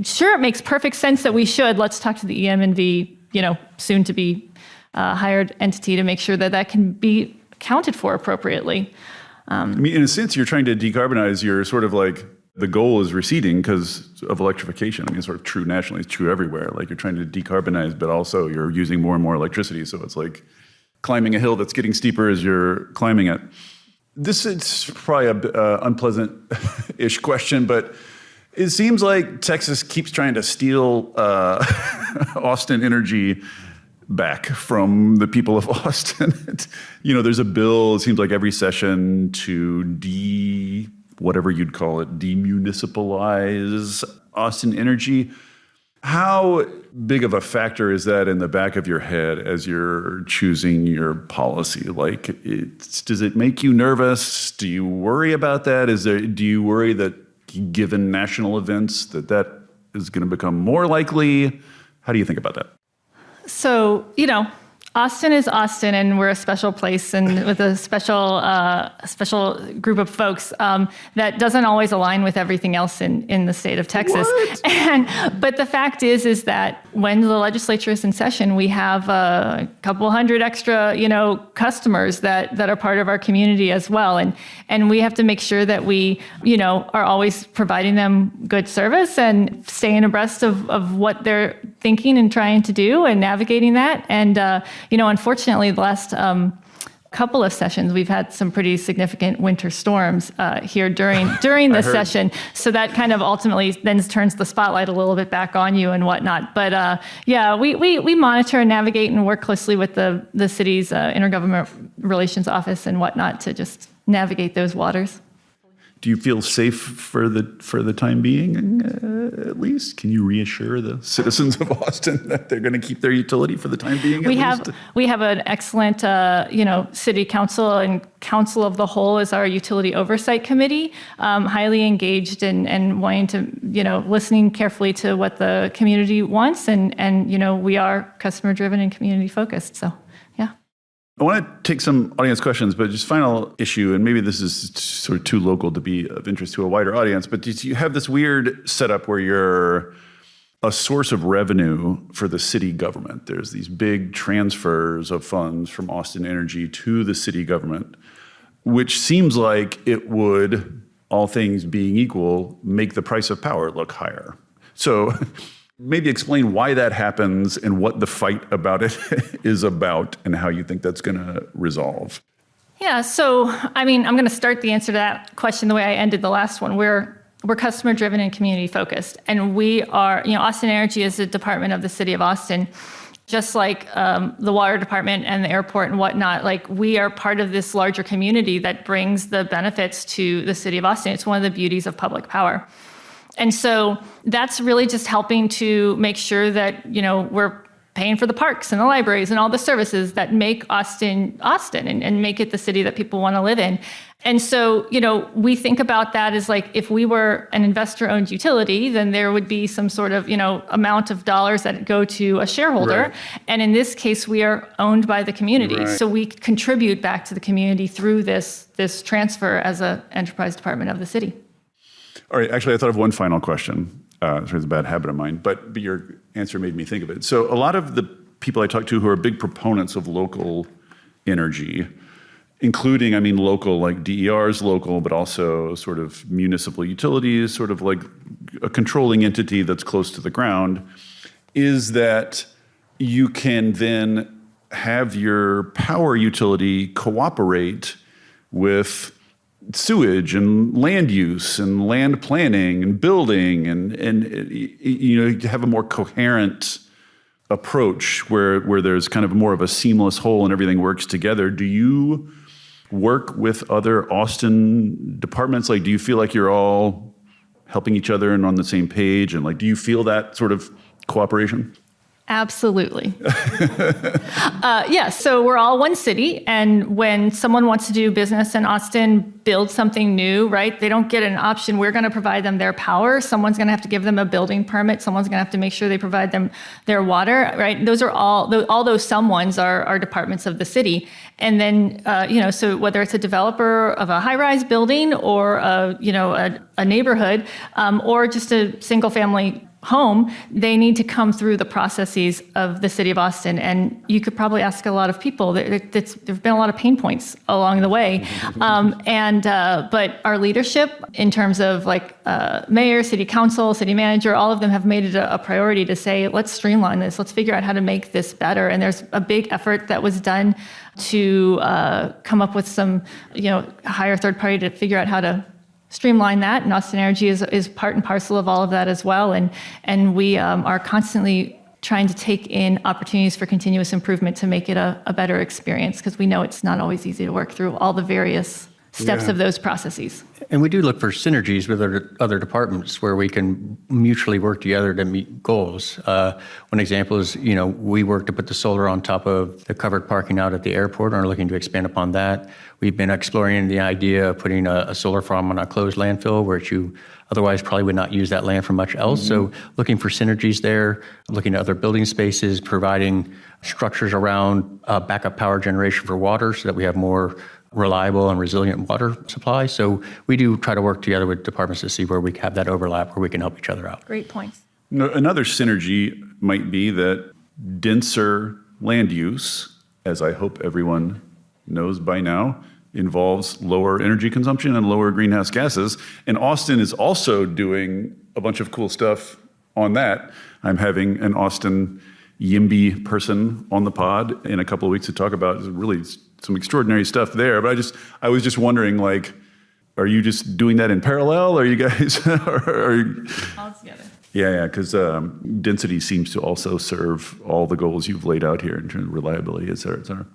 sure, it makes perfect sense that we should. Let's talk to the EM&V, soon to be hired entity to make sure that can be accounted for appropriately. I mean, in a sense, you're trying to decarbonize. You're sort of like, the goal is receding because of electrification. I mean, it's sort of true nationally. It's true everywhere. Like, you're trying to decarbonize, but also you're using more and more electricity. So it's like climbing a hill that's getting steeper as you're climbing it. This is probably an unpleasant-ish question, but it seems like Texas keeps trying to steal Austin Energy back from the people of Austin. There's a bill, it seems like every session, to whatever you'd call it, demunicipalize Austin Energy. How big of a factor is that in the back of your head as you're choosing your policy? Like, does it make you nervous? Do you worry about that? Do you worry that given national events that is going to become more likely? How do you think about that? So, Austin is Austin, and we're a special place and with a special group of folks that doesn't always align with everything else in the state of Texas. But the fact is that when the legislature is in session, we have a couple hundred extra, customers that are part of our community as well. And we have to make sure that we, are always providing them good service and staying abreast of what they're thinking and trying to do and navigating that. And, unfortunately, the last couple of sessions, we've had some pretty significant winter storms here during this session. So that kind of ultimately then turns the spotlight a little bit back on you and whatnot. But we monitor and navigate and work closely with the city's intergovernmental relations office and whatnot to just navigate those waters. Do you feel safe for the time being, at least? Can you reassure the citizens of Austin that they're going to keep their utility for the time being? We have an excellent, city council, and council of the whole is our utility oversight committee, highly engaged and wanting to, listening carefully to what the community wants, and we are customer driven and community focused. So. I want to take some audience questions, but just final issue, and maybe this is sort of too local to be of interest to a wider audience, but you have this weird setup where you're a source of revenue for the city government. There's these big transfers of funds from Austin Energy to the city government, which seems like it would, all things being equal, make the price of power look higher. So maybe explain why that happens and what the fight about it is about and how you think that's going to resolve. Yeah, so, I'm going to start the answer to that question the way I ended the last one. We're customer driven and community focused. And we are, Austin Energy is a department of the city of Austin, just like the water department and the airport and whatnot. Like, we are part of this larger community that brings the benefits to the city of Austin. It's one of the beauties of public power. And so that's really just helping to make sure that, we're paying for the parks and the libraries and all the services that make Austin, and make it the city that people want to live in. And so, we think about that as like, if we were an investor-owned utility, then there would be some sort of, amount of dollars that go to a shareholder. Right. And in this case, we are owned by the community. Right. So we contribute back to the community through this transfer as an enterprise department of the city. All right, actually, I thought of one final question. Sorry, it's a bad habit of mine, but your answer made me think of it. So a lot of the people I talk to who are big proponents of local energy, including, local, like DER is local, but also sort of municipal utilities, sort of like a controlling entity that's close to the ground, is that you can then have your power utility cooperate with sewage and land use and land planning and building and have a more coherent approach where there's kind of more of a seamless whole and everything works together. Do you work with other Austin departments? Like, do you feel like you're all helping each other and on the same page? And like, do you feel that sort of cooperation? Absolutely. So we're all one city. And when someone wants to do business in Austin, build something new, right? They don't get an option. We're going to provide them their power. Someone's going to have to give them a building permit. Someone's going to have to make sure they provide them their water, right? Those are all those someones are departments of the city. And then, so whether it's a developer of a high-rise building or a neighborhood or just a single family home, they need to come through the processes of the city of Austin. And you could probably ask a lot of people. There've been a lot of pain points along the way. But our leadership in terms of mayor, city council, city manager, all of them have made it a priority to say, let's streamline this. Let's figure out how to make this better. And there's a big effort that was done to come up with some, hire a third party to figure out how to streamline that, and Austin Energy is part and parcel of all of that as well. And we are constantly trying to take in opportunities for continuous improvement to make it a better experience, because we know it's not always easy to work through all the various steps of those processes. And we do look for synergies with other departments where we can mutually work together to meet goals. One example is, we work to put the solar on top of the covered parking out at the airport and are looking to expand upon that. We've been exploring the idea of putting a solar farm on a closed landfill where you otherwise probably would not use that land for much else. So looking for synergies there, looking at other building spaces, providing structures around backup power generation for water so that we have more reliable and resilient water supply. So we do try to work together with departments to see where we have that overlap, where we can help each other out. Great points. Another synergy might be that denser land use, as I hope everyone knows by now, involves lower energy consumption and lower greenhouse gases. And Austin is also doing a bunch of cool stuff on that. I'm having an Austin YIMBY person on the pod in a couple of weeks to talk about really some extraordinary stuff there. But I was just wondering, are you just doing that in parallel? Are you guys? All together. Yeah, because density seems to also serve all the goals you've laid out here in terms of reliability, et cetera, et cetera.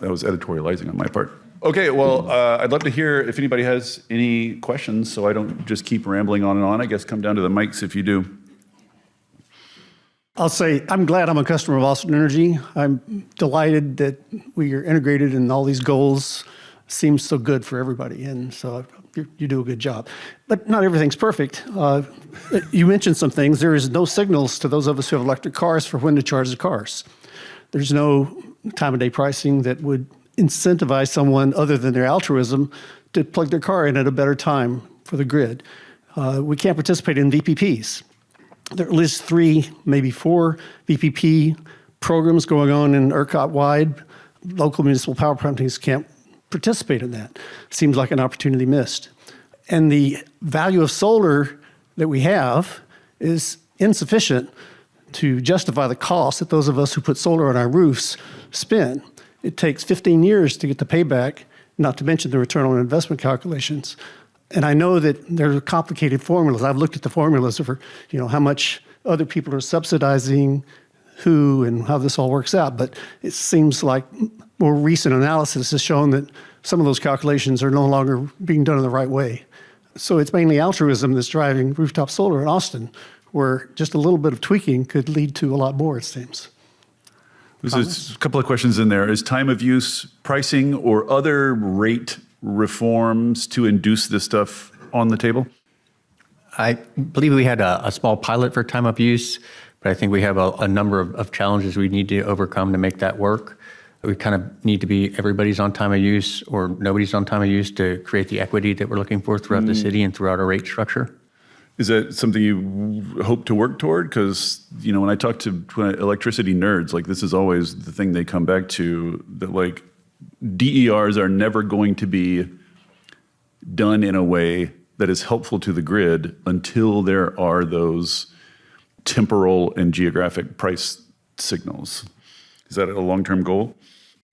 That was editorializing on my part. Okay, well, I'd love to hear if anybody has any questions so I don't just keep rambling on and on. I guess come down to the mics if you do. I'll say I'm glad I'm a customer of Austin Energy. I'm delighted that we are integrated in all these goals. Seems so good for everybody, and so you do a good job. But not everything's perfect. You mentioned some things. There is no signals to those of us who have electric cars for when to charge the cars. There's no time of day pricing that would incentivize someone other than their altruism to plug their car in at a better time for the grid. We can't participate in VPPs. There are at least 3, maybe 4 VPP programs going on in ERCOT-wide. Local municipal power companies can't participate in that. Seems like an opportunity missed. And the value of solar that we have is insufficient to justify the cost that those of us who put solar on our roofs spend. It takes 15 years to get the payback, not to mention the return on investment calculations. And I know that there are complicated formulas. I've looked at the formulas for, how much other people are subsidizing who and how this all works out. But it seems like more recent analysis has shown that some of those calculations are no longer being done in the right way. So it's mainly altruism that's driving rooftop solar in Austin, where just a little bit of tweaking could lead to a lot more, it seems. There's a couple of questions in there. Is time of use pricing or other rate reforms to induce this stuff on the table? I believe we had a small pilot for time of use, but I think we have a number of challenges we need to overcome to make that work. We kind of need to be everybody's on time of use or nobody's on time of use to create the equity that we're looking for throughout the city and throughout our rate structure. Is that something you hope to work toward? Because, when I talk to electricity nerds, like this is always the thing they come back to, that like DERs are never going to be done in a way that is helpful to the grid until there are those temporal and geographic price signals. Is that a long-term goal?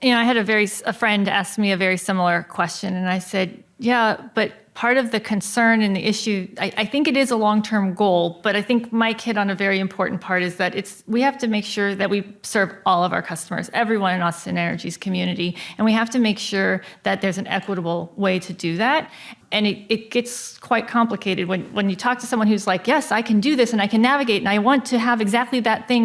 I had a friend ask me a very similar question, and I said, yeah, but part of the concern and the issue, I think it is a long-term goal, but I think Mike hit on a very important part is that we have to make sure that we serve all of our customers, everyone in Austin Energy's community, and we have to make sure that there's an equitable way to do that. And it gets quite complicated when you talk to someone who's like, yes, I can do this and I can navigate and I want to have exactly that thing.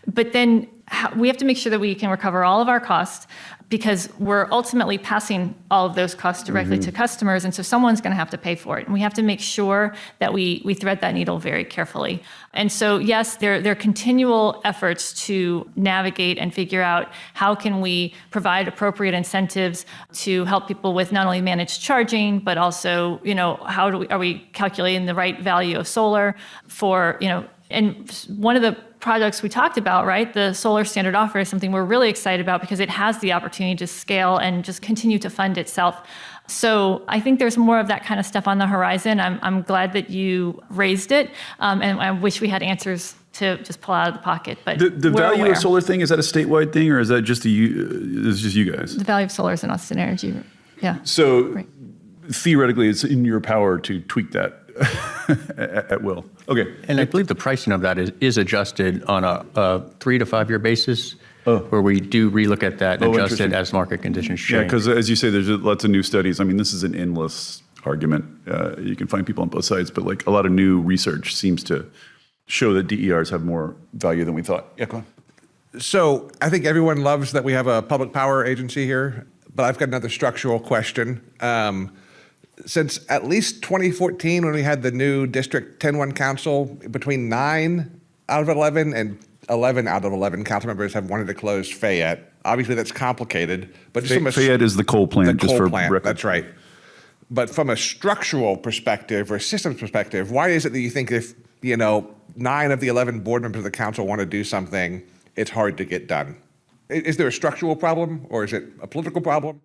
But then we have to make sure that we can recover all of our costs because we're ultimately passing all of those costs directly to customers. And so someone's going to have to pay for it. And we have to make sure that we thread that needle very carefully. And so, yes, there are continual efforts to navigate and figure out how can we provide appropriate incentives to help people with not only managed charging, but also, are we calculating the right value of solar for, and one of the projects we talked about, right, the solar standard offer is something we're really excited about because it has the opportunity to scale and just continue to fund itself. So I think there's more of that kind of stuff on the horizon. I'm glad that you raised it, and I wish we had answers to just pull out of the pocket. But the value of solar thing, is that a statewide thing, or is that just just you guys? The value of solar is in Austin Energy, yeah. So right. Theoretically, it's in your power to tweak that at will. Okay. And I believe the pricing of that is adjusted on a 3 to 5 year basis, where we do relook at that and adjust it as market conditions change. Yeah, because as you say, there's lots of new studies. I mean, this is an endless argument. You can find people on both sides, but like a lot of new research seems to show that DERs have more value than we thought. Yeah, go on. So I think everyone loves that we have a public power agency here, but I've got another structural question. Since at least 2014, when we had the new District 10-1 council, between 9 out of 11 and 11 out of 11 council members have wanted to close Fayette. Obviously, that's complicated. But just Fayette is the coal plant, the just coal for plant, record. that's right. But from a structural perspective or systems perspective, why is it that you think if 9 of the 11 board members of the council want to do something, it's hard to get done? Is there a structural problem, or is it a political problem?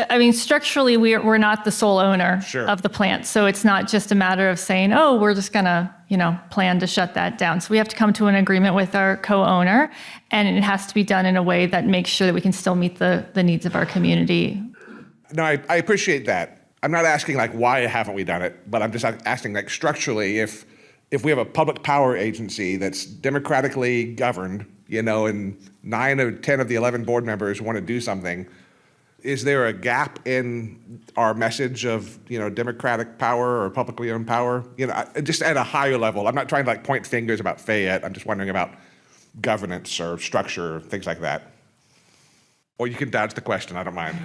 I mean, structurally, we're not the sole owner Sure. of the plant. So it's not just a matter of saying, oh, we're just going to, plan to shut that down. So we have to come to an agreement with our co-owner, and it has to be done in a way that makes sure that we can still meet the needs of our community. No, I appreciate that. I'm not asking why haven't we done it, but I'm just asking structurally, if we have a public power agency that's democratically governed, and 9 or 10 of the 11 board members want to do something, is there a gap in our message of, democratic power or publicly owned power? Just at a higher level. I'm not trying to point fingers about Fayette. I'm just wondering about governance or structure, things like that. Or you can dodge the question. I don't mind.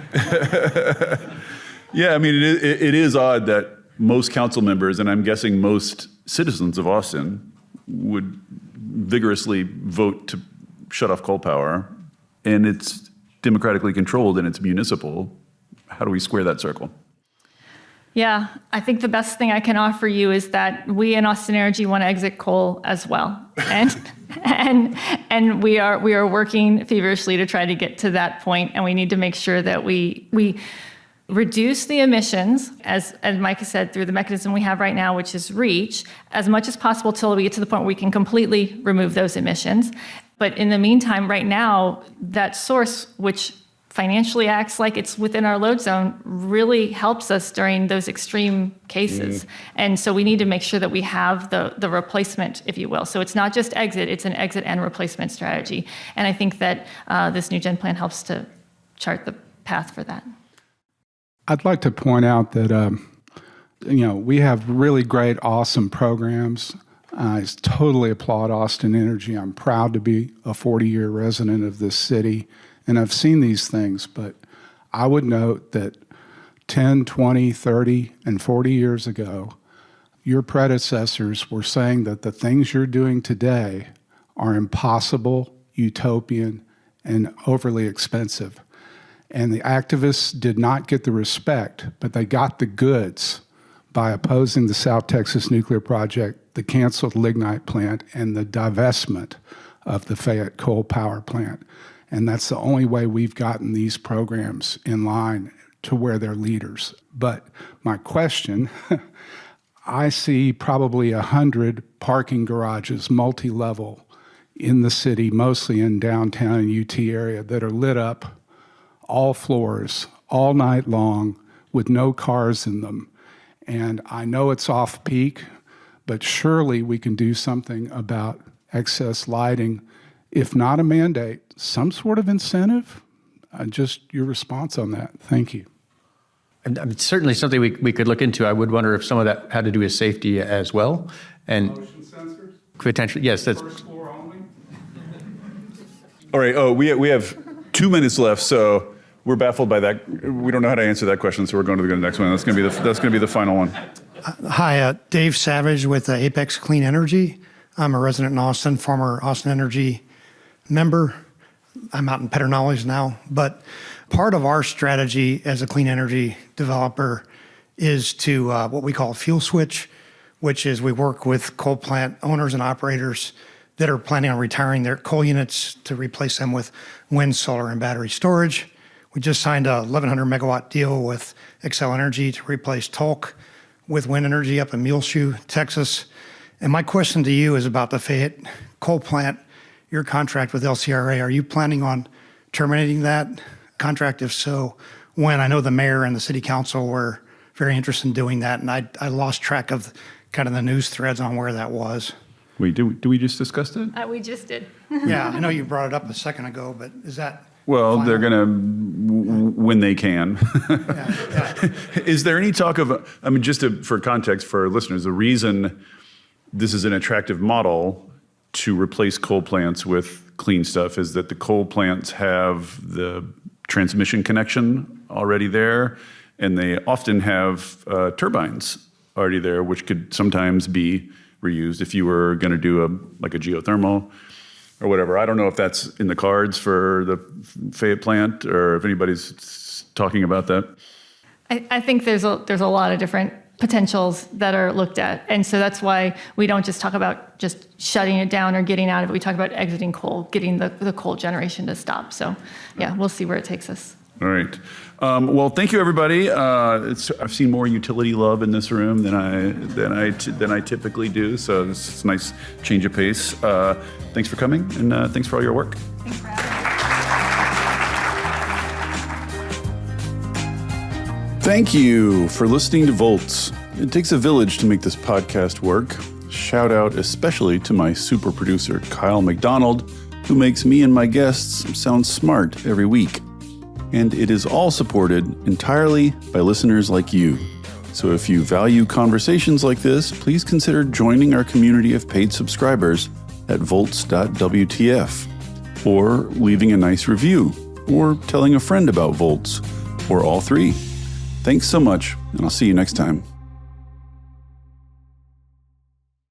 Yeah, I mean, it is odd that most council members, and I'm guessing most citizens of Austin, would vigorously vote to shut off coal power, and it's democratically controlled and it's municipal. How do we square that circle? Yeah, I think the best thing I can offer you is that we in Austin Energy want to exit coal as well, and we are working feverishly to try to get to that point, and we need to make sure that we reduce the emissions, as Mike has said, through the mechanism we have right now, which is REACH, as much as possible till we get to the point where we can completely remove those emissions. But in the meantime, right now, that source, which financially acts like it's within our load zone, really helps us during those extreme cases. And so we need to make sure that we have the replacement, if you will. So it's not just exit, it's an exit and replacement strategy. And I think that this new gen plan helps to chart the path for that. I'd like to point out that we have really great, awesome programs. I totally applaud Austin Energy. I'm proud to be a 40-year resident of this city, and I've seen these things, but I would note that 10, 20, 30, and 40 years ago, your predecessors were saying that the things you're doing today are impossible, utopian, and overly expensive. And the activists did not get the respect, but they got the goods by opposing the South Texas nuclear project, the canceled lignite plant, and the divestment of the Fayette coal power plant. And that's the only way we've gotten these programs in line to where they're leaders. But my question, I see probably 100 parking garages, multi-level, in the city, mostly in downtown and UT area, that are lit up all floors, all night long, with no cars in them. And I know it's off-peak, but surely we can do something about excess lighting, if not a mandate, some sort of incentive. Just your response on that. Thank you. And certainly something we could look into. I would wonder if some of that had to do with safety as well. And Motion sensors? potentially, yes, that's First floor only? All right. Oh, we have 2 minutes left, so we're baffled by that. We don't know how to answer that question, so we're going to the next one. That's going to be the final one. Hi, Dave Savage with Apex Clean Energy. I'm a resident in Austin, former Austin Energy member. I'm out in Pedernales now, but part of our strategy as a clean energy developer is to what we call fuel switch, which is we work with coal plant owners and operators that are planning on retiring their coal units to replace them with wind, solar, and battery storage. We just signed a 1,100 megawatt deal with Xcel Energy to replace Tolk with wind energy up in Muleshoe, Texas. And my question to you is about the Fayette coal plant, your contract with LCRA. Are you planning on terminating that contract? If so, when? I know the mayor and the city council were very interested in doing that, and I lost track of kind of the news threads on where that was. Wait, do we just discuss that? We just did. Yeah, I know you brought it up a second ago, but is that Well, final? they're going to, when they can. Yeah. Is there any talk of, for context for our listeners, the reason this is an attractive model to replace coal plants with clean stuff is that the coal plants have the transmission connection already there, and they often have turbines already there, which could sometimes be reused if you were going to do a geothermal or whatever. I don't know if that's in the cards for the Fayette plant or if anybody's talking about that. I think there's a lot of different potentials that are looked at. And so that's why we don't just talk about just shutting it down or getting out of it. We talk about exiting coal, getting the coal generation to stop. So yeah, we'll see where it takes us. All right. Well, thank you, everybody. I've seen more utility love in this room than I typically do, so it's a nice change of pace. Thanks for coming, and thanks for all your work. Thanks for having us. Thank you for listening to Volts. It takes a village to make this podcast work. Shout out especially to my super producer, Kyle McDonald, who makes me and my guests sound smart every week. And it is all supported entirely by listeners like you. So if you value conversations like this, please consider joining our community of paid subscribers at volts.wtf, or leaving a nice review, or telling a friend about Volts, or all three. Thanks so much, and I'll see you next time.